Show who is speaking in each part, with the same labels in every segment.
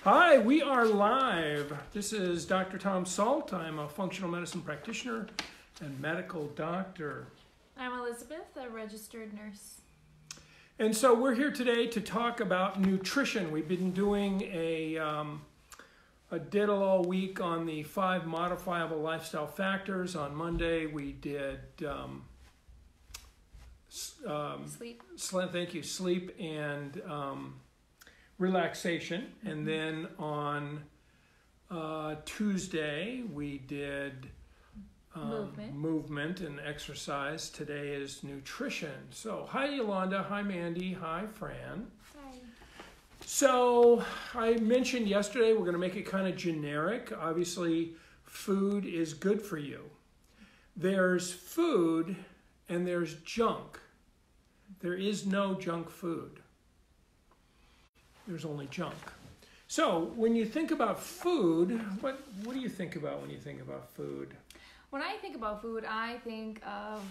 Speaker 1: Hi, we are live. This is Dr. Tom Salt. I'm a functional medicine practitioner and medical doctor.
Speaker 2: I'm Elizabeth, a registered nurse.
Speaker 1: And so we're here today to talk about nutrition. We've been doing a diddle all week on the 5 modifiable lifestyle factors. On Monday we did
Speaker 2: Sleep.
Speaker 1: Thank you, sleep and relaxation. And then on Tuesday we did movement and exercise. Today is nutrition. So hi Yolanda, hi Mandy, hi Fran.
Speaker 2: Hi.
Speaker 1: So I mentioned yesterday we're going to make it kind of generic. Obviously food is good for you. There's food and there's junk. There is no junk food. There's only junk. So when you think about food, what do you think about when you think about food?
Speaker 2: When I think about food, I think of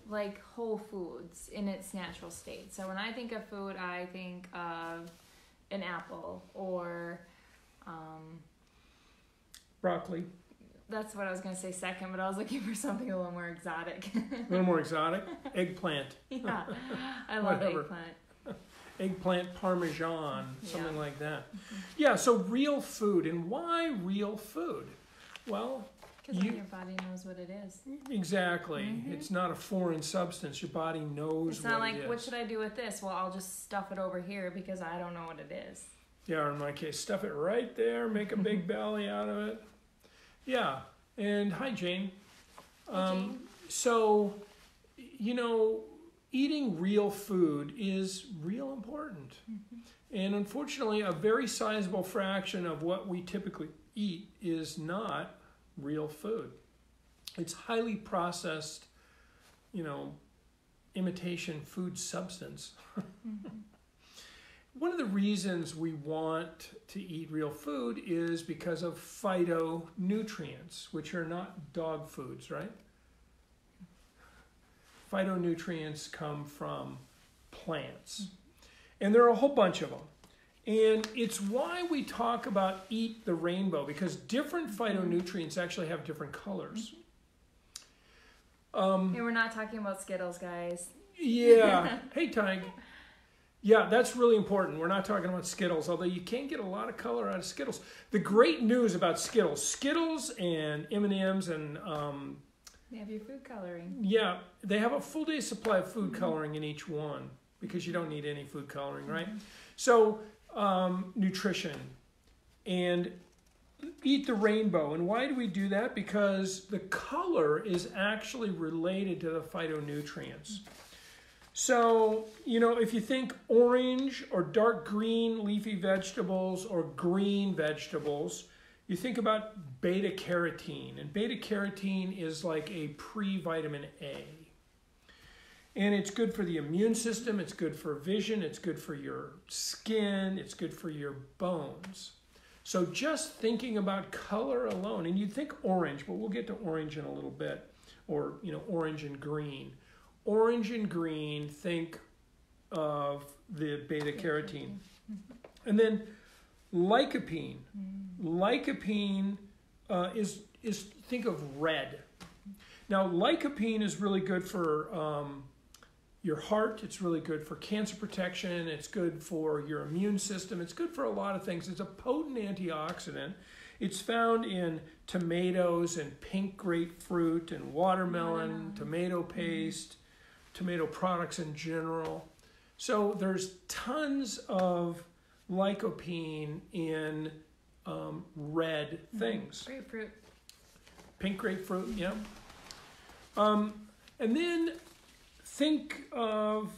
Speaker 2: like whole foods in its natural state. So when I think of food, I think of an apple or
Speaker 1: Broccoli.
Speaker 2: That's what I was going to say second, but I was looking for something a little more exotic.
Speaker 1: A little more exotic? Eggplant.
Speaker 2: Yeah, I love
Speaker 1: Whatever.
Speaker 2: eggplant.
Speaker 1: Eggplant parmesan, something
Speaker 2: Yeah.
Speaker 1: like that. Yeah, so real food. And why real food? Well,
Speaker 2: Because your body knows what it is.
Speaker 1: exactly. It's not a foreign substance. Your body knows
Speaker 2: It's not
Speaker 1: what
Speaker 2: like,
Speaker 1: it is.
Speaker 2: what should I do with this? Well, I'll just stuff it over here because I don't know what it is.
Speaker 1: Yeah, or in my case, stuff it right there, make a big belly out of it. Yeah, and hi, Jane.
Speaker 2: Hey, Jane.
Speaker 1: So, you know, eating real food is real important. And unfortunately, a very sizable fraction of what we typically eat is not real food. It's highly processed, you know, imitation food substance. One of the reasons we want to eat real food is because of phytonutrients, which are not dog foods, right? Phytonutrients come from plants. And there are a whole bunch of them. And it's why we talk about eat the rainbow, because different phytonutrients actually have different colors.
Speaker 2: And we're not talking about Skittles, guys.
Speaker 1: Yeah. Hey, Tig. Yeah, that's really important. We're not talking about Skittles, although you can get a lot of color out of Skittles. The great news about Skittles and M&Ms and
Speaker 2: They have your food coloring.
Speaker 1: yeah, they have a full day supply of food coloring in each one because you don't need any food coloring, right? So nutrition and eat the rainbow. And why do we do that? Because the color is actually related to the phytonutrients. So, you know, if you think orange or dark green leafy vegetables or green vegetables, you think about beta carotene. And beta carotene is like a pre-vitamin A. And it's good for the immune system, it's good for vision, it's good for your skin, it's good for your bones. So just thinking about color alone, and you'd think orange, but we'll get to orange in a little bit, or, you know, orange and green. Orange and green, think of the beta carotene. And then lycopene. Lycopene is think of red. Now lycopene is really good for your heart. It's really good for cancer protection. It's good for your immune system. It's good for a lot of things. It's a potent antioxidant. It's found in tomatoes and pink grapefruit and watermelon, tomato paste, tomato products in general. So there's tons of lycopene in red things.
Speaker 2: Grapefruit.
Speaker 1: Pink grapefruit, yeah. And then think of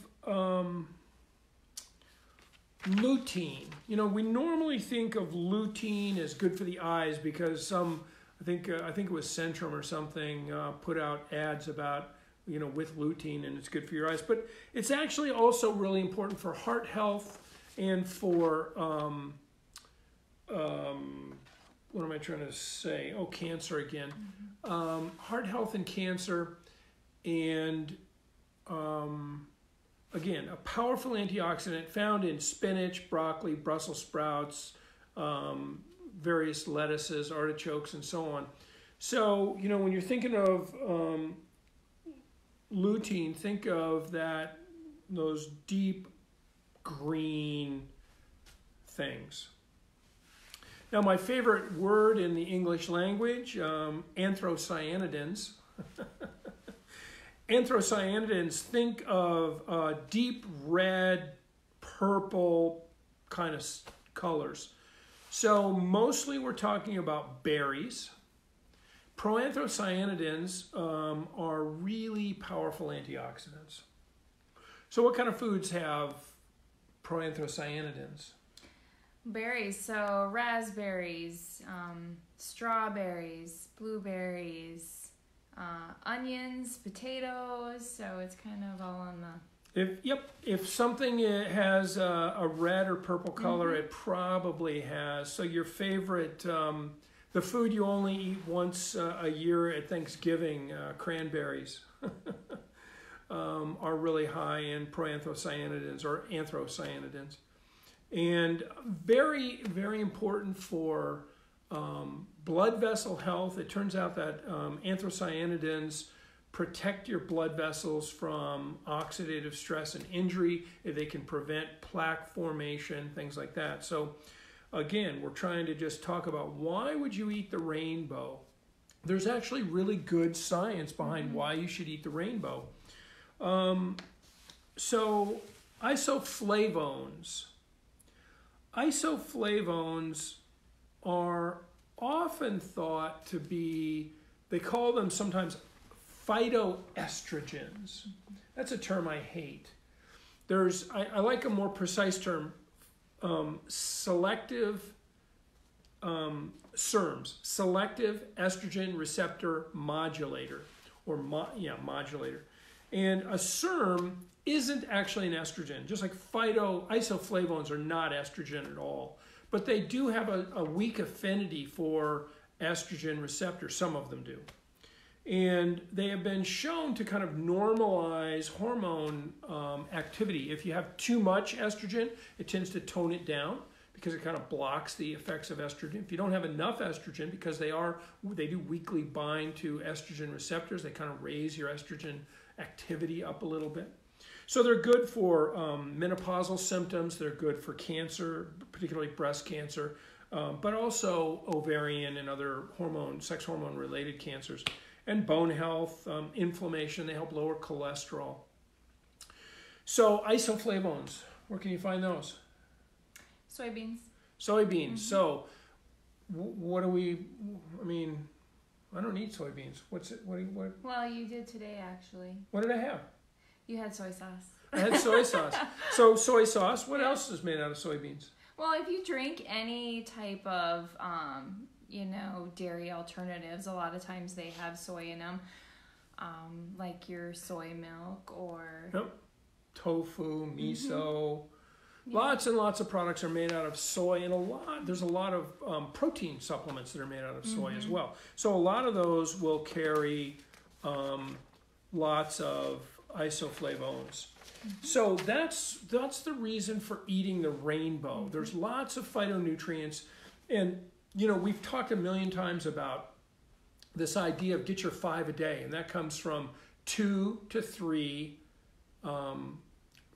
Speaker 1: lutein. You know, we normally think of lutein as good for the eyes because I think it was Centrum or something put out ads about, you know, with lutein and it's good for your eyes. But it's actually also really important for heart health and for what am I trying to say? Oh, cancer again. Heart health and cancer, and again, a powerful antioxidant found in spinach, broccoli, Brussels sprouts, various lettuces, artichokes, and so on. So, you know, when you're thinking of lutein, think of those deep green things. Now, my favorite word in the English language, anthocyanidins. Anthocyanidins, think of deep red, purple kind of colors. So mostly we're talking about berries. Proanthocyanidins are really powerful antioxidants. So what kind of foods have proanthocyanidins?
Speaker 2: Berries, so raspberries, strawberries, blueberries, onions, potatoes, so it's kind of all on the...
Speaker 1: If something has a red or purple color, it probably has. So your favorite, the food you only eat once a year at Thanksgiving, cranberries, are really high in proanthocyanidins or anthocyanidins. And very, very important for blood vessel health. It turns out that anthocyanidins protect your blood vessels from oxidative stress and injury. They can prevent plaque formation, things like that. So again, we're trying to just talk about why would you eat the rainbow? There's actually really good science behind why you should eat the rainbow. So isoflavones. Isoflavones are often thought to be, they call them sometimes phytoestrogens. That's a term I hate. I like a more precise term, selective SERMs, selective estrogen receptor modulator, or modulator. And a SERM isn't actually an estrogen, just like isoflavones are not estrogen at all. But they do have a weak affinity for estrogen receptors, some of them do. And they have been shown to kind of normalize hormone activity. If you have too much estrogen, it tends to tone it down because it kind of blocks the effects of estrogen. If you don't have enough estrogen, because they do weakly bind to estrogen receptors, they kind of raise your estrogen activity up a little bit. So they're good for menopausal symptoms. They're good for cancer, particularly breast cancer, but also ovarian and other sex hormone related cancers. And bone health, inflammation, they help lower cholesterol. So isoflavones, where can you find those?
Speaker 2: Soybeans.
Speaker 1: Soybeans. So what do I don't eat soybeans. What?
Speaker 2: Well, you did today, actually.
Speaker 1: What did I have?
Speaker 2: You had soy sauce.
Speaker 1: I had soy sauce. So soy sauce, what else is made out of soybeans?
Speaker 2: Well, if you drink any type of dairy alternatives, a lot of times they have soy in them, like your soy milk or
Speaker 1: tofu, miso. Lots and lots of products are made out of soy, and there's a lot of protein supplements that are made out of soy as well. So a lot of those will carry lots of isoflavones. So that's the reason for eating the rainbow. There's lots of phytonutrients, and we've talked a million times about this idea of get your 5 a day, and that comes from 2 to 3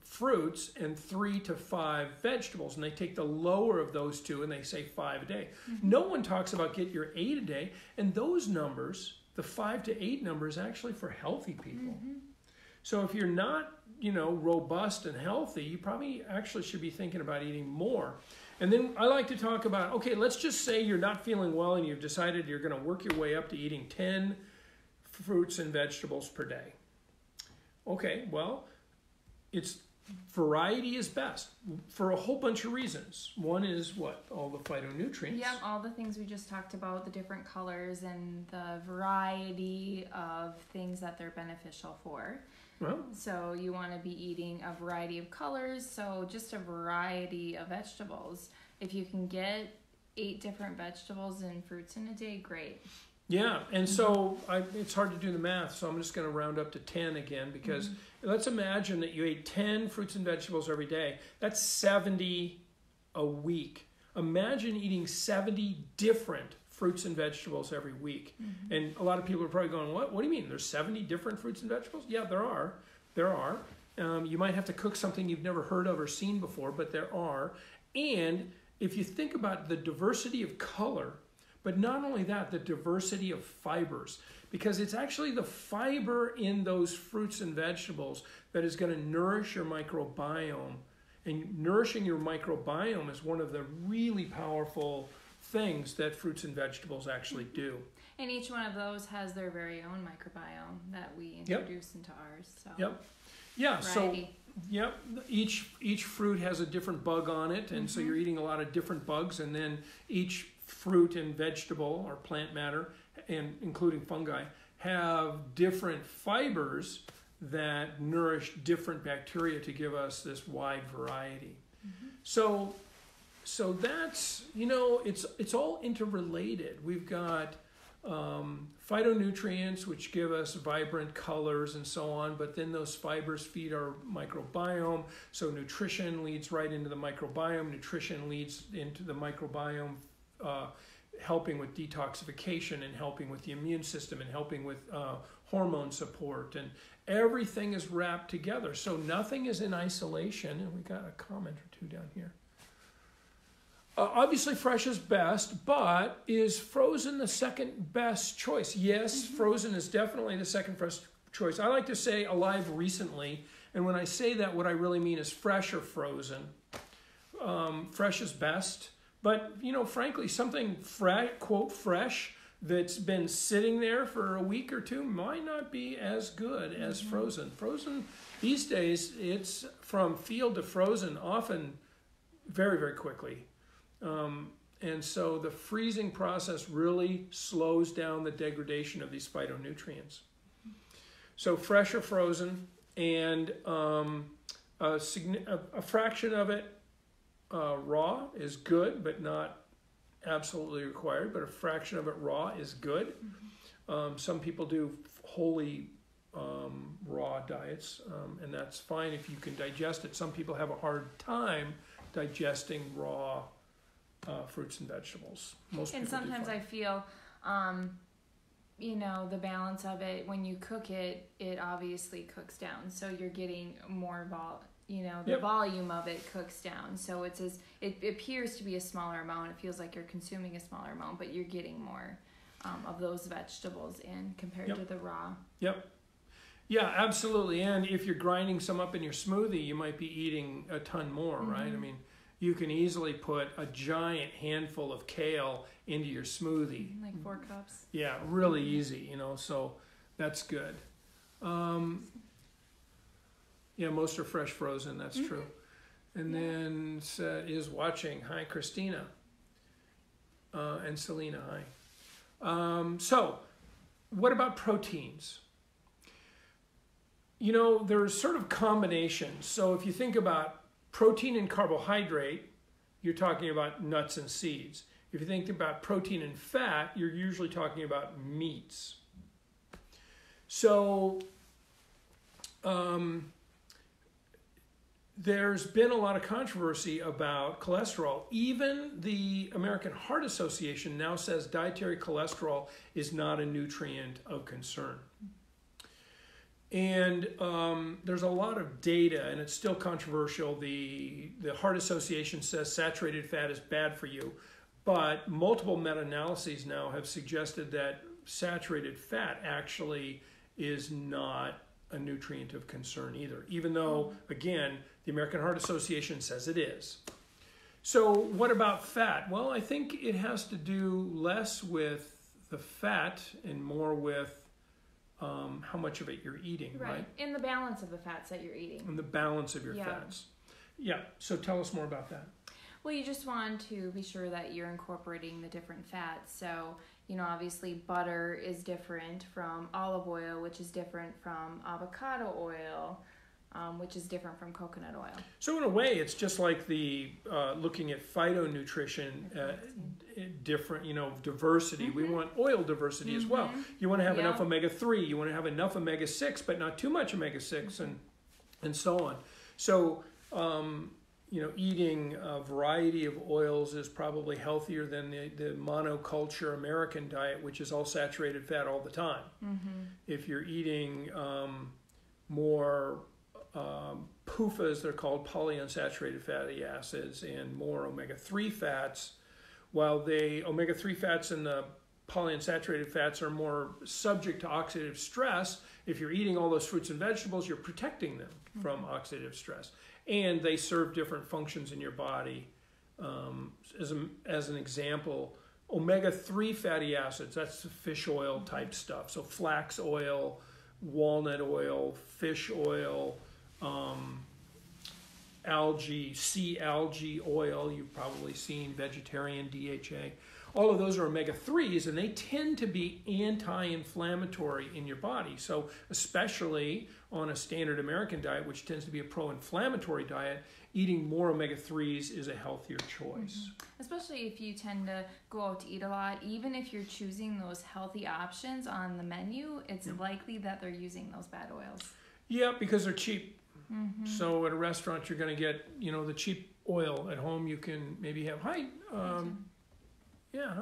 Speaker 1: fruits and 3 to 5 vegetables, and they take the lower of those two and they say 5 a day. No one talks about get your 8 a day, and those numbers, the 5 to 8 number, is actually for healthy people. So if you're not robust and healthy, you probably actually should be thinking about eating more. And then I like to talk about, okay, let's just say you're not feeling well and you've decided you're going to work your way up to eating 10 fruits and vegetables per day. Okay, well, variety is best for a whole bunch of reasons. One is what? All the phytonutrients.
Speaker 2: Yeah, all the things we just talked about, the different colors and the variety of things that they're beneficial for.
Speaker 1: Well,
Speaker 2: so you want to be eating a variety of colors, so just a variety of vegetables. If you can get 8 different vegetables and fruits in a day, great.
Speaker 1: Yeah, and so it's hard to do the math, so I'm just going to round up to 10 again, because let's imagine that you ate 10 fruits and vegetables every day. That's 70 a week. Imagine eating 70 different fruits and vegetables every week. And a lot of people are probably going, what do you mean? There's 70 different fruits and vegetables? Yeah, there are. You might have to cook something you've never heard of or seen before, but there are. And if you think about the diversity of color, but not only that, the diversity of fibers, because it's actually the fiber in those fruits and vegetables that is going to nourish your microbiome. And nourishing your microbiome is one of the really powerful things that fruits and vegetables actually do.
Speaker 2: And each one of those has their very own microbiome that we introduce into ours. So.
Speaker 1: Yep. Yeah.
Speaker 2: Variety.
Speaker 1: So, yep. Each fruit has a different bug on it, and so you're eating a lot of different bugs. And then each fruit and vegetable or plant matter, and including fungi, have different fibers that nourish different bacteria to give us this wide variety. So that's, it's all interrelated. We've got phytonutrients, which give us vibrant colors and so on, but then those fibers feed our microbiome. So nutrition leads right into the microbiome. Nutrition leads into the microbiome, helping with detoxification and helping with the immune system and helping with hormone support. And everything is wrapped together. So nothing is in isolation. And we got a comment or two down here. Obviously, fresh is best, but is frozen the second best choice? Yes, frozen is definitely the second best choice. I like to say alive recently, and when I say that, what I really mean is fresh or frozen. Fresh is best, but frankly, something quote fresh that's been sitting there for a week or two might not be as good as frozen. Frozen these days, it's from field to frozen often very, very quickly. And so the freezing process really slows down the degradation of these phytonutrients. So fresh or frozen, and a fraction of it raw is good, but not absolutely required, but a fraction of it raw is good. Some people do wholly raw diets, and that's fine if you can digest it. Some people have a hard time digesting raw fruits and vegetables.
Speaker 2: And sometimes I feel, the balance of it, when you cook it, it obviously cooks down. So you're getting more volume of it cooks down. So it appears to be a smaller amount. It feels like you're consuming a smaller amount, but you're getting more of those vegetables in compared to the raw. Yep.
Speaker 1: Yeah, absolutely. And if you're grinding some up in your smoothie, you might be eating a ton more, right? I mean, you can easily put a giant handful of kale into your smoothie.
Speaker 2: Like 4 cups.
Speaker 1: Yeah, really easy, so that's good. Yeah, most are fresh frozen, that's true. And then is watching. Hi, Christina. And Selena, hi. So, what about proteins? There's sort of combinations. So if you think about protein and carbohydrate, you're talking about nuts and seeds. If you think about protein and fat, you're usually talking about meats. So there's been a lot of controversy about cholesterol. Even the American Heart Association now says dietary cholesterol is not a nutrient of concern. And there's a lot of data, and it's still controversial. The Heart Association says saturated fat is bad for you, but multiple meta-analyses now have suggested that saturated fat actually is not a nutrient of concern either, even though, again, the American Heart Association says it is. So what about fat? Well, I think it has to do less with the fat and more with how much of it you're eating, right?
Speaker 2: In the balance of the fats that you're eating.
Speaker 1: In the balance of your fats. Yeah, so tell us more about that.
Speaker 2: Well, you just want to be sure that you're incorporating the different fats. So, obviously butter is different from olive oil, which is different from avocado oil, which is different from coconut oil.
Speaker 1: So in a way, it's just like the looking at phytonutrition, different, diversity. We want oil diversity as well. You want to have enough omega-3. You want to have enough omega-6, but not too much omega-6, and so on. So, eating a variety of oils is probably healthier than the monoculture American diet, which is all saturated fat all the time. If you're eating more PUFAs, they're called polyunsaturated fatty acids, and more omega-3 fats, while the omega-3 fats and the polyunsaturated fats are more subject to oxidative stress, if you're eating all those fruits and vegetables, you're protecting them from oxidative stress. And they serve different functions in your body. As an example, omega-3 fatty acids, that's the fish oil type stuff. So flax oil, walnut oil, fish oil, sea algae oil, you've probably seen vegetarian DHA. All of those are omega-3s, and they tend to be anti-inflammatory in your body. So especially on a standard American diet, which tends to be a pro-inflammatory diet, eating more omega-3s is a healthier choice.
Speaker 2: Especially if you tend to go out to eat a lot, even if you're choosing those healthy options on the menu, it's likely that they're using those bad oils. Yeah,
Speaker 1: because they're cheap. So at a restaurant, you're going to get, the cheap oil. At home, you can maybe have, hi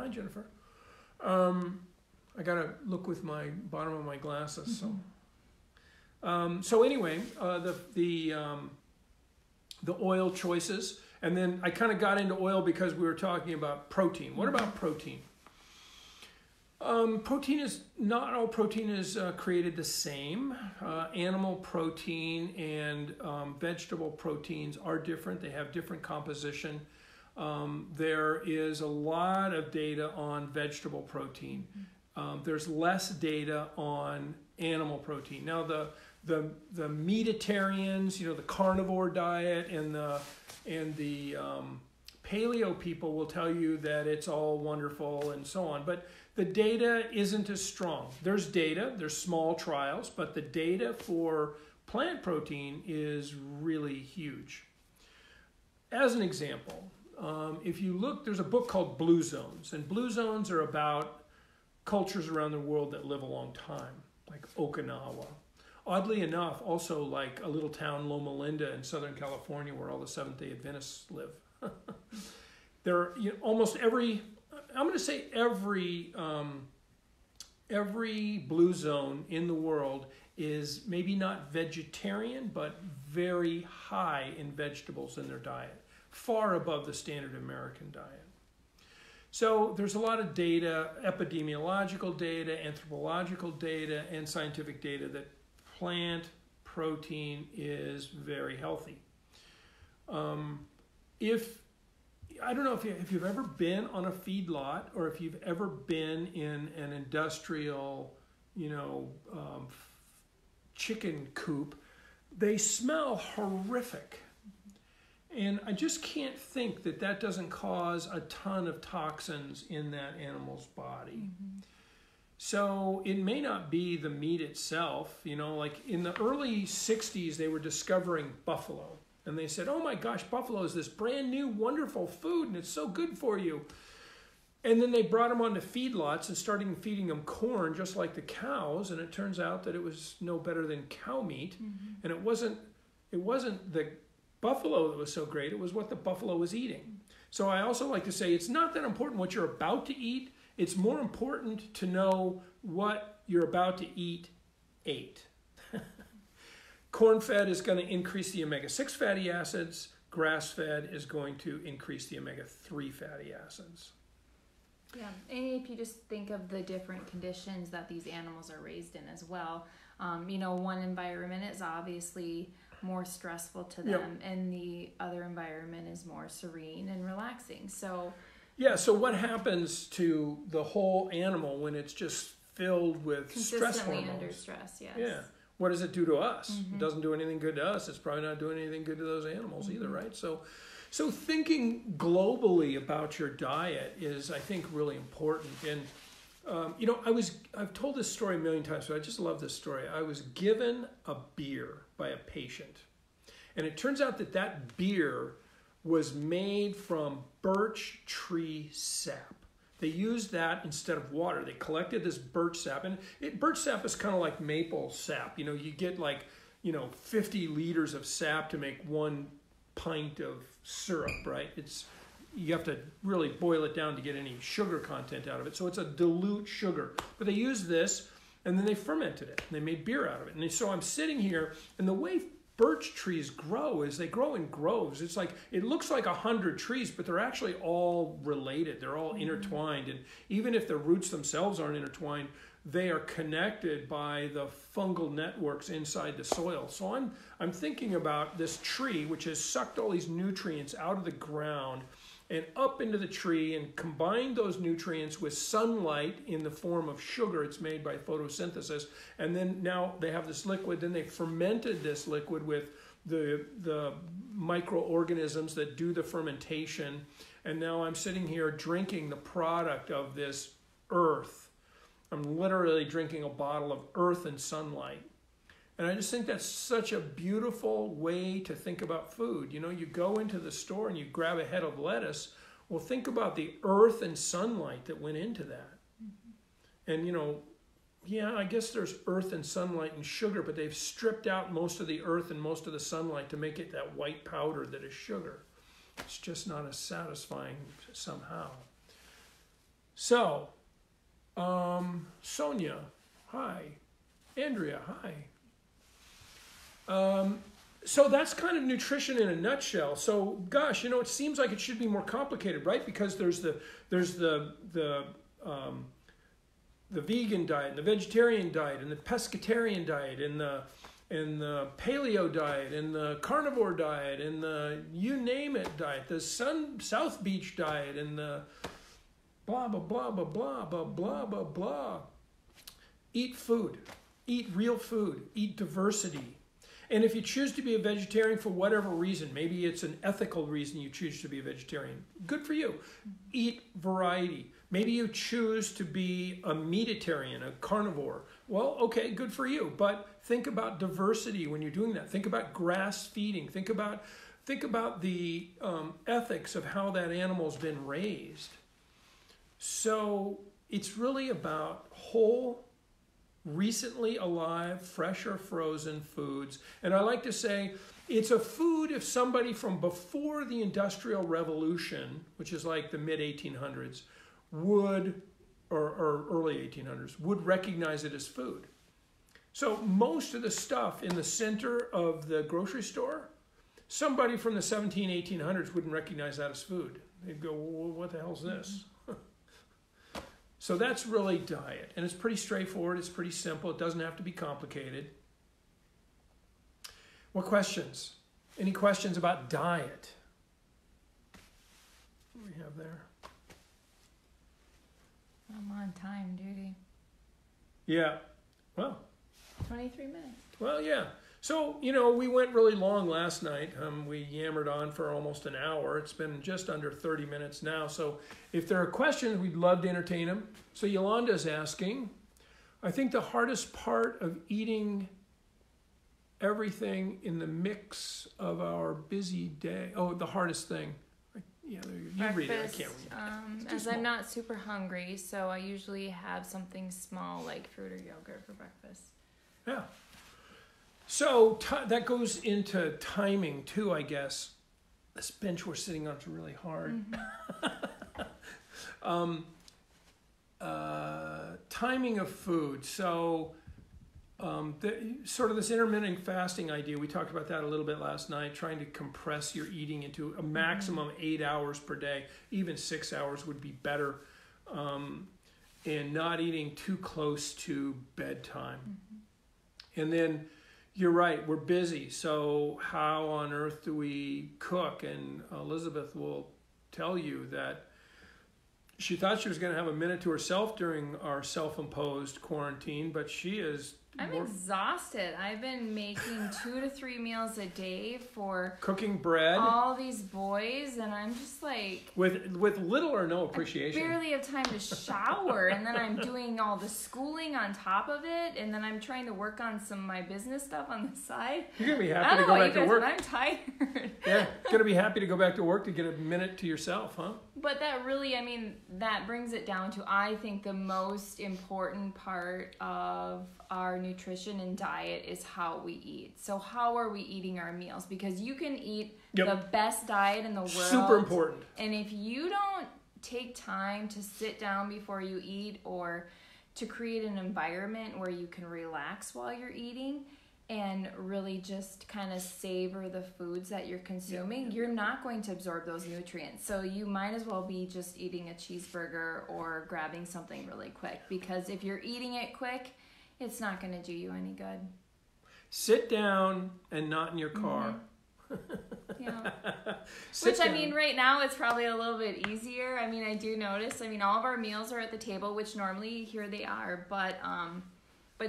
Speaker 1: Jennifer. I got to look with my bottom of my glasses. So anyway, the oil choices, and then I kind of got into oil because we were talking about protein. What about protein? Not all protein is created the same. Animal protein and vegetable proteins are different. They have different composition. There is a lot of data on vegetable protein. There's less data on animal protein. Now the meatitarians, the carnivore diet and the paleo people will tell you that it's all wonderful and so on, but the data isn't as strong. There's data, there's small trials, but the data for plant protein is really huge. As an example, if you look, there's a book called Blue Zones, and blue zones are about cultures around the world that live a long time, like Okinawa. Oddly enough, also like a little town, Loma Linda in Southern California, where all the Seventh-day Adventists live. There are almost every, I'm going to say every blue zone in the world is maybe not vegetarian, but very high in vegetables in their diet, far above the standard American diet. So there's a lot of data, epidemiological data, anthropological data, and scientific data that plant protein is very healthy. I don't know if you've ever been on a feedlot or if you've ever been in an industrial, chicken coop. They smell horrific. And I just can't think that doesn't cause a ton of toxins in that animal's body. So it may not be the meat itself, like in the early 60s, they were discovering buffalo. And they said, oh my gosh, buffalo is this brand new, wonderful food, and it's so good for you. And then they brought them onto feedlots and started feeding them corn, just like the cows. And it turns out that it was no better than cow meat. And it wasn't the buffalo that was so great, it was what the buffalo was eating. So I also like to say it's not that important what you're about to eat. It's more important to know what you're about to eat ate. Corn-fed is going to increase the omega-6 fatty acids. Grass-fed is going to increase the omega-3 fatty acids.
Speaker 2: Yeah, and if you just think of the different conditions that these animals are raised in as well, one environment is obviously more stressful to them, and the other environment is more serene and relaxing. So
Speaker 1: what happens to the whole animal when it's just filled with stress hormones?
Speaker 2: Consistently under stress, yes.
Speaker 1: Yeah. What does it do to us? It doesn't do anything good to us. It's probably not doing anything good to those animals either, right? So thinking globally about your diet is, I think, really important. And I've told this story a million times, but I just love this story. I was given a beer by a patient, and it turns out that beer was made from birch tree sap. They used that instead of water. They collected this birch sap, and birch sap is kind of like maple sap. You get 50 liters of sap to make one pint of syrup, right? You have to really boil it down to get any sugar content out of it. So it's a dilute sugar. But they used this, and then they fermented it. And they made beer out of it. And so I'm sitting here, and the way birch trees grow is they grow in groves. It's like, it looks like 100 trees, but they're actually all related. They're all intertwined. And even if the roots themselves aren't intertwined, they are connected by the fungal networks inside the soil. So I'm thinking about this tree, which has sucked all these nutrients out of the ground and up into the tree and combined those nutrients with sunlight in the form of sugar. It's made by photosynthesis. And then now they have this liquid. Then they fermented this liquid with the microorganisms that do the fermentation. And now I'm sitting here drinking the product of this earth. I'm literally drinking a bottle of earth and sunlight. And I just think that's such a beautiful way to think about food. You know, you go into the store and you grab a head of lettuce. Well, think about the earth and sunlight that went into that. And, you know, yeah, I guess there's earth and sunlight and sugar, but they've stripped out most of the earth and most of the sunlight to make it that white powder that is sugar. It's just not as satisfying somehow. So, Sonia, hi. Andrea, hi. So that's kind of nutrition in a nutshell. So, gosh, you know, it seems like it should be more complicated, right? Because there's the vegan diet, and the vegetarian diet, and the pescatarian diet, and the paleo diet, and the carnivore diet, and the you name it diet, the South Beach diet, and the blah, blah, blah, blah, blah, blah, blah, blah, blah. Eat food. Eat real food. Eat diversity. And if you choose to be a vegetarian for whatever reason, maybe it's an ethical reason you choose to be a vegetarian, good for you. Eat variety. Maybe you choose to be a meatitarian, a carnivore. Well, okay, good for you. But think about diversity when you're doing that. Think about grass feeding. Think about the ethics of how that animal's been raised. So it's really about whole, recently alive, fresh or frozen foods. And I like to say it's a food if somebody from before the Industrial Revolution, which is like the mid-1800s, would, or early 1800s, would recognize it as food. So most of the stuff in the center of the grocery store, somebody from the 1800s wouldn't recognize that as food. They'd go, well, what the hell's this? So that's really diet. And it's pretty straightforward. It's pretty simple. It doesn't have to be complicated. What questions? Any questions about diet? What do we have there?
Speaker 2: I'm on time duty.
Speaker 1: Yeah. Well.
Speaker 2: 23 minutes.
Speaker 1: Well, yeah. So, you know, we went really long last night. We yammered on for almost an hour. It's been just under 30 minutes now. So if there are questions, we'd love to entertain them. So Yolanda's asking, I think the hardest part of eating everything in the mix of our busy day. Oh, the hardest thing. Yeah, you read it. I can't read it.
Speaker 2: As I'm not super hungry, so I usually have something small like fruit or yogurt for breakfast.
Speaker 1: Yeah. So that goes into timing too, I guess. This bench we're sitting on is really hard. Mm-hmm. Timing of food. So sort of this intermittent fasting idea, we talked about that a little bit last night, trying to compress your eating into a maximum 8 hours per day. Even 6 hours would be better. And not eating too close to bedtime. Mm-hmm. And then you're right, we're busy, so how on earth do we cook? And Elizabeth will tell you that she thought she was going to have a minute to herself during our self-imposed quarantine, but she is...
Speaker 2: I'm exhausted. I've been making 2 to 3 meals a day for...
Speaker 1: Cooking bread.
Speaker 2: All these boys, and I'm just like...
Speaker 1: With little or no appreciation.
Speaker 2: I barely have time to shower, and then I'm doing all the schooling on top of it, and then I'm trying to work on some of my business stuff on the side.
Speaker 1: You're going to be happy to go back to work.
Speaker 2: I'm tired.
Speaker 1: Yeah, going to be happy to go back to work to get a minute to yourself, huh?
Speaker 2: But that really, I mean, that brings it down to, I think, the most important part of our our nutrition and diet is how we eat. So how are we eating our meals? Because you can eat the best diet in the world.
Speaker 1: Super important.
Speaker 2: And if you don't take time to sit down before you eat, or to create an environment where you can relax while you're eating and really just kind of savor the foods that you're consuming, you're not going to absorb those nutrients. So you might as well be just eating a cheeseburger or grabbing something really quick, because if you're eating it quick, it's not going to do you any good.
Speaker 1: Sit down and not in your car.
Speaker 2: Yeah. Which, I mean, right now it's probably a little bit easier. I mean, I do notice, I mean, all of our meals are at the table, which normally here they are, but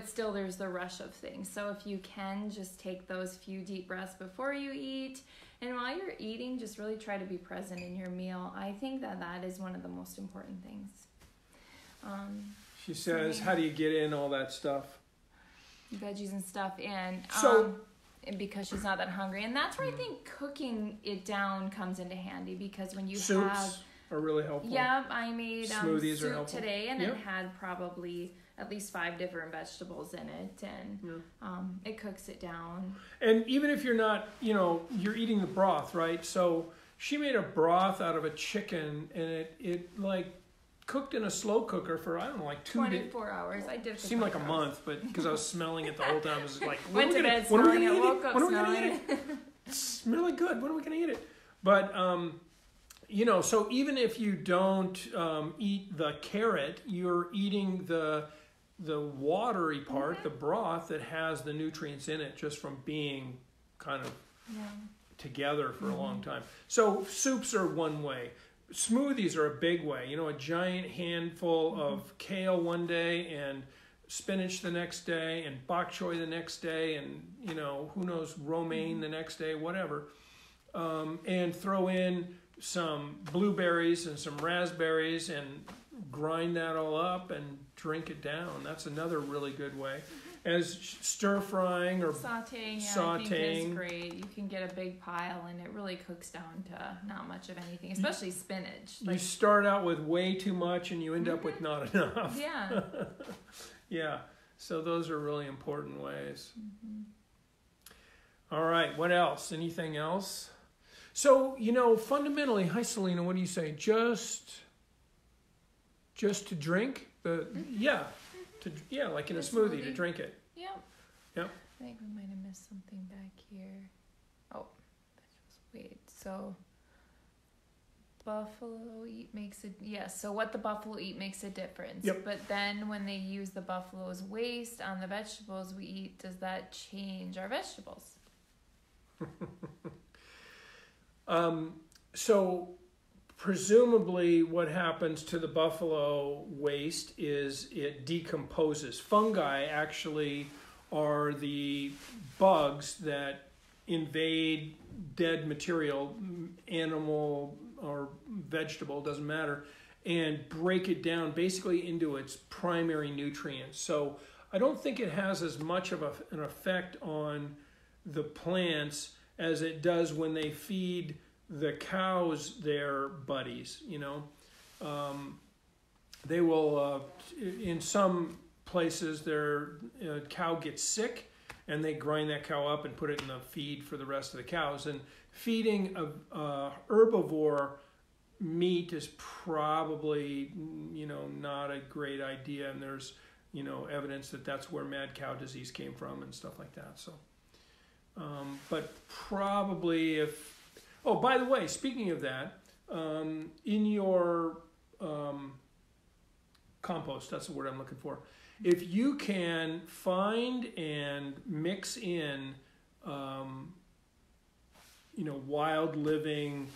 Speaker 2: still there's the rush of things. So if you can just take those few deep breaths before you eat, and while you're eating, just really try to be present in your meal. I think that is one of the most important things.
Speaker 1: She says, how do you get in all that stuff?
Speaker 2: Veggies and stuff in.
Speaker 1: So,
Speaker 2: and because she's not that hungry. And that's where I think cooking it down comes into handy, because when you
Speaker 1: soups are really helpful.
Speaker 2: Yeah, I made
Speaker 1: smoothies
Speaker 2: soup
Speaker 1: are helpful
Speaker 2: today, and it had probably at least 5 different vegetables in it, and it cooks it down.
Speaker 1: And even if you're not, you're eating the broth, right? So she made a broth out of a chicken, and it like cooked in a slow cooker for, I don't know, like
Speaker 2: 24 hours. I did it for
Speaker 1: seemed like a
Speaker 2: 24 hours.
Speaker 1: month, but because I was smelling it the whole time, I was like,
Speaker 2: went to bed smelling it, woke up smelling it.
Speaker 1: It's really good. When are we going to eat it? But, so even if you don't eat the carrot, you're eating the watery part, the broth that has the nutrients in it just from being kind of together for a long time. So soups are one way. Smoothies are a big way. A giant handful of kale one day and spinach the next day and bok choy the next day and, who knows, romaine the next day, whatever. And throw in some blueberries and some raspberries and grind that all up and drink it down. That's another really good way. As stir frying or
Speaker 2: sauteing, I think is great. You can get a big pile and it really cooks down to not much of anything, especially spinach.
Speaker 1: You start out with way too much and you end up with not enough.
Speaker 2: Yeah.
Speaker 1: Yeah. So those are really important ways. All right. What else? Anything else? So, fundamentally, hi Selena, what do you say? Just to drink? Like in a smoothie to drink it.
Speaker 2: Yep.
Speaker 1: Yep.
Speaker 2: I think we might have missed something back here. Oh, wait. So buffalo eat makes it. Yes. So what the buffalo eat makes a difference.
Speaker 1: Yep.
Speaker 2: But then when they use the buffalo's waste on the vegetables we eat, does that change our vegetables?
Speaker 1: So presumably what happens to the buffalo waste is it decomposes. Fungi actually are the bugs that invade dead material, animal or vegetable, doesn't matter, and break it down basically into its primary nutrients. So I don't think it has as much of an effect on the plants as it does when they feed the cows their buddies. They will, in some places, their cow gets sick and they grind that cow up and put it in the feed for the rest of the cows. And feeding a herbivore meat is probably, not a great idea. And there's, evidence that that's where mad cow disease came from and stuff like that. So, but probably oh, by the way, speaking of that, in your compost, that's the word I'm looking for, if you can find and mix in, wild living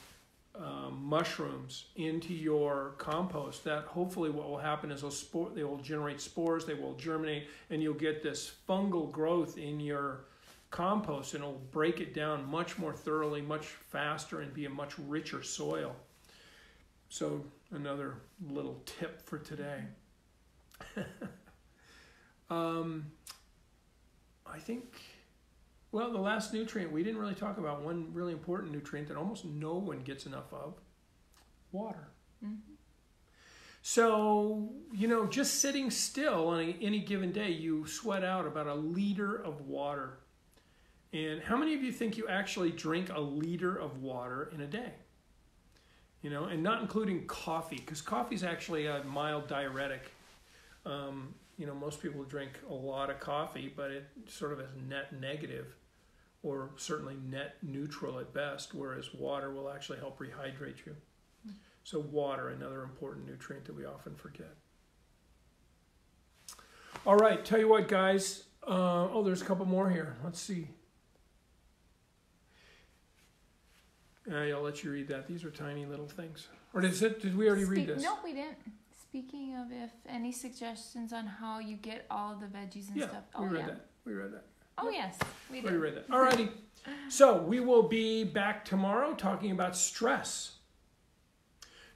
Speaker 1: mushrooms into your compost, that hopefully what will happen is they will generate spores, they will germinate, and you'll get this fungal growth in your compost, and it'll break it down much more thoroughly, much faster, and be a much richer soil. So another little tip for today. I think, the last nutrient, we didn't really talk about one really important nutrient that almost no one gets enough of, water. So, just sitting still on any given day, you sweat out about 1 liter of water. And how many of you think you actually drink 1 liter of water in a day? And not including coffee, because coffee is actually a mild diuretic. Most people drink a lot of coffee, but it sort of is net negative, or certainly net neutral at best, whereas water will actually help rehydrate you. So water, another important nutrient that we often forget. All right, tell you what, guys. There's a couple more here. Let's see. I'll let you read that. These are tiny little things. Or did we already read this?
Speaker 2: No, we didn't. Speaking of, if any suggestions on how you get all the veggies and stuff.
Speaker 1: We read that. We read that.
Speaker 2: Oh, yes, we did.
Speaker 1: We read that. All righty. So we will be back tomorrow talking about stress.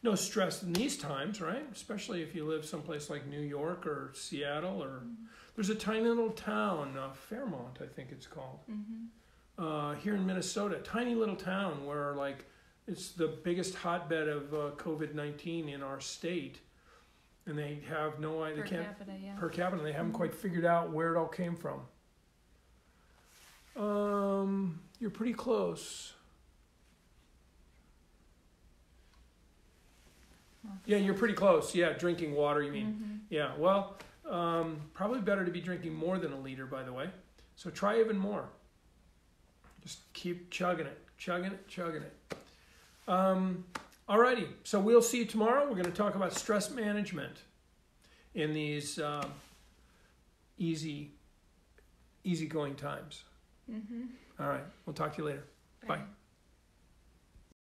Speaker 1: No stress in these times, right? Especially if you live someplace like New York or Seattle, or there's a tiny little town, Fairmont, I think it's called, here in Minnesota. Tiny little town where it's the biggest hotbed of COVID-19 in our state, and they have no idea. Per capita, they haven't quite figured out where it all came from. You're pretty close. Yeah, you're pretty close. Yeah, drinking water, you mean. Yeah, well, probably better to be drinking more than 1 liter, by the way. So try even more. Just keep chugging it. Alrighty, so we'll see you tomorrow. We're going to talk about stress management in these easygoing times. All right, we'll talk to you later. Bye.